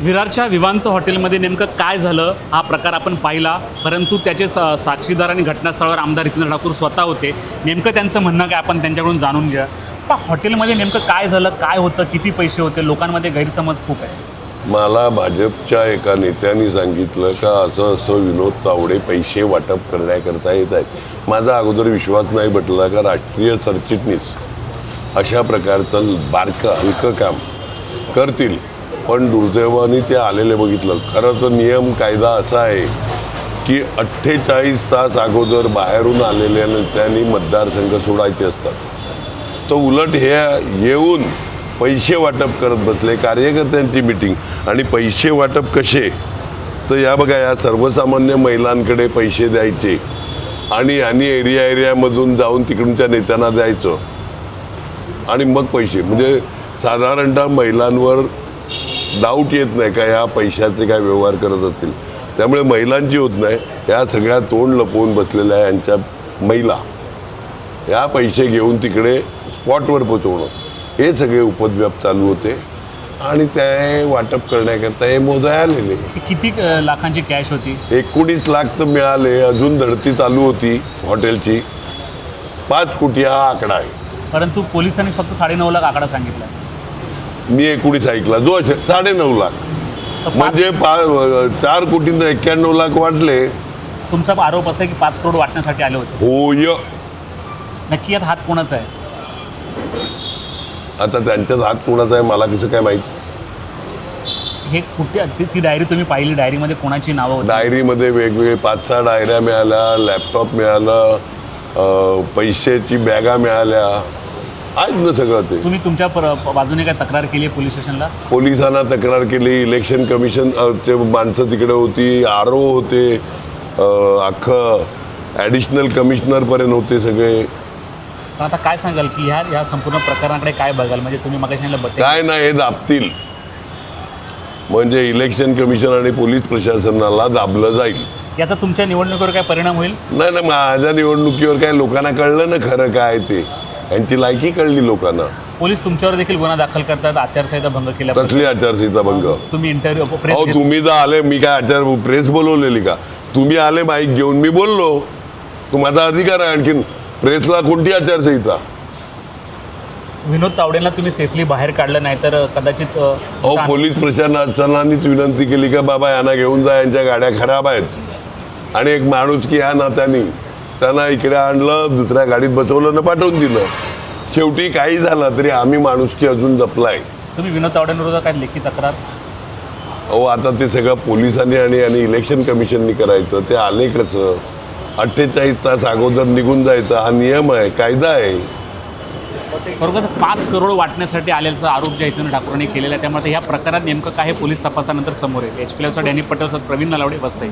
विरारच्या विवांत हॉटेलमध्ये नेमकं काय झालं हा प्रकार आपण पाहिला, परंतु त्याचे साक्षीदार आणि घटनास्थळावर आमदार हितेंद्र ठाकूर स्वतः होते. नेमकं त्यांचं म्हणणं काय आपण त्यांच्याकडून जाणून घ्या. पण हॉटेलमध्ये नेमकं काय झालं, काय होतं, किती पैसे होते, लोकांमध्ये गैरसमज खूप आहे. मला भाजपच्या एका नेत्याने सांगितलं का असं असं विनोद तावडे पैसे वाटप करण्याकरता येत आहेत. माझा अगोदर विश्वास नाही बसला का राष्ट्रीय सरचिटणीस अशा प्रकारचं बारकं हलकं काम करतील, पण दुर्दैवाने ते आलेले बघितलं. खरं तर नियम कायदा असा आहे की 48 तास अगोदर बाहेरून आलेल्या नेत्यांनी मतदारसंघ सोडायचे असतात. तो उलट हे येऊन पैसे वाटप करत बसले. कार्यकर्त्यांची मिटिंग आणि पैसे वाटप कसे, तर या बघा, या सर्वसामान्य महिलांकडे पैसे द्यायचे आणि एरियामधून जाऊन तिकडूनच्या नेत्यांना द्यायचं आणि मग पैसे, म्हणजे साधारणतः महिलांवर डाऊट येत नाही का या पैशाचे काय व्यवहार करत असतील. त्यामुळे महिलांची होत नाही, या सगळ्या तोंड लपवून बसलेल्या यांच्या महिला या पैसे घेऊन तिकडे स्पॉटवर पोचवणं हे सगळे उपद्व्याप चालू होते आणि ते वाटप करण्याकरता हे मोदय आलेले. किती लाखांची कॅश होती? 19 लाख तर मिळाले. अजून धडती चालू होती हॉटेलची. 5 कोटी हा आकडा आहे, परंतु पोलिसांनी फक्त 9.5 लाख आकडा सांगितला. मी 19 ऐकला, जो 9.5 लाख म्हणजे 4 कोटी 91 लाख वाटले. तुमचा आरोप असा आहे की 5 करोड वाटण्यासाठी आले होते. होय. नक्की यात हात कोणाचा आहे? आता त्यांच्याच हात कोणाचा आहे मला कसं काय माहीत. हे कुठे ती डायरी तुम्ही पाहिली? डायरीमध्ये कोणाची नावं होती? डायरीमध्ये वेगवेगळे 5-6 डायऱ्या मिळाल्या, लॅपटॉप मिळालं, पैशाची बॅगा मिळाल्या, आहेत ना सगळं. ते तुम्ही तुमच्या बाजूने काय तक्रार केली आहे पोलीस स्टेशनला? पोलिसांना तक्रार केली, इलेक्शन कमिशन चे माणसं तिकडे होती, आर.ओ. होते, अख्खं ॲडिशनल कमिशनरपर्यंत होते सगळे. पण आता काय सांगाल की ह्या संपूर्ण प्रकरणाकडे काय बघाल? म्हणजे तुम्ही मग काय नाही, हे दाबतील म्हणजे इलेक्शन कमिशन आणि पोलीस प्रशासनाला दाबलं जाईल. याचा तुमच्या निवडणुकीवर काय परिणाम होईल? नाही, माझ्या निवडणुकीवर काय लोकांना कळलं ना खरं काय ते. यांची लायकी कळली लोकांना. पोलीस तुमच्यावर देखील गुन्हा दाखल करतात, आचारसंहिता भंग केला. कसली आचारसंहिता भंग? तुम्ही इंटरव्ह्यू अहो तुम्ही जर आले, मी काय प्रेस बोलवलेली का? तुम्ही आले माईक घेऊन, मी बोललो. माझा अधिकार आहे. आणखीन प्रेसला कोणती आचारसंहिता? विनोद तावडेंना तुम्ही सेफली बाहेर काढलं नाही तर कदाचित पोलीस प्रशासनानेच विनंती केली का बाबा यांना घेऊन जा, यांच्या गाड्या खराब आहेत. आणि एक माणूस की या नात्याने त्यांना इकडे आणलं, दुसऱ्या गाडीत बसवलं ना पाठवून दिलं. शेवटी काही झालं तरी आम्ही माणुसकी अजून जपलाय. तुम्ही विनोद तावडेंविरोधात काय लेखी तक्रार? आता ते सगळं पोलिसांनी आणि इलेक्शन कमिशननी करायचं. ते आले कसं? 48 तास अगोदर निघून जायचं हा नियम आहे, कायदा आहे. बरोबर. 5 करोड वाटण्यासाठी आल्याचा आरोप ज्या हितेंद्र ठाकूरांनी केलेला आहे, त्यामुळे ह्या प्रकारात नेमकं काय हे पोलीस तपासानंतर समोर येईल. HP डॅनी पटेल, प्रवीण नलावडे, वसई.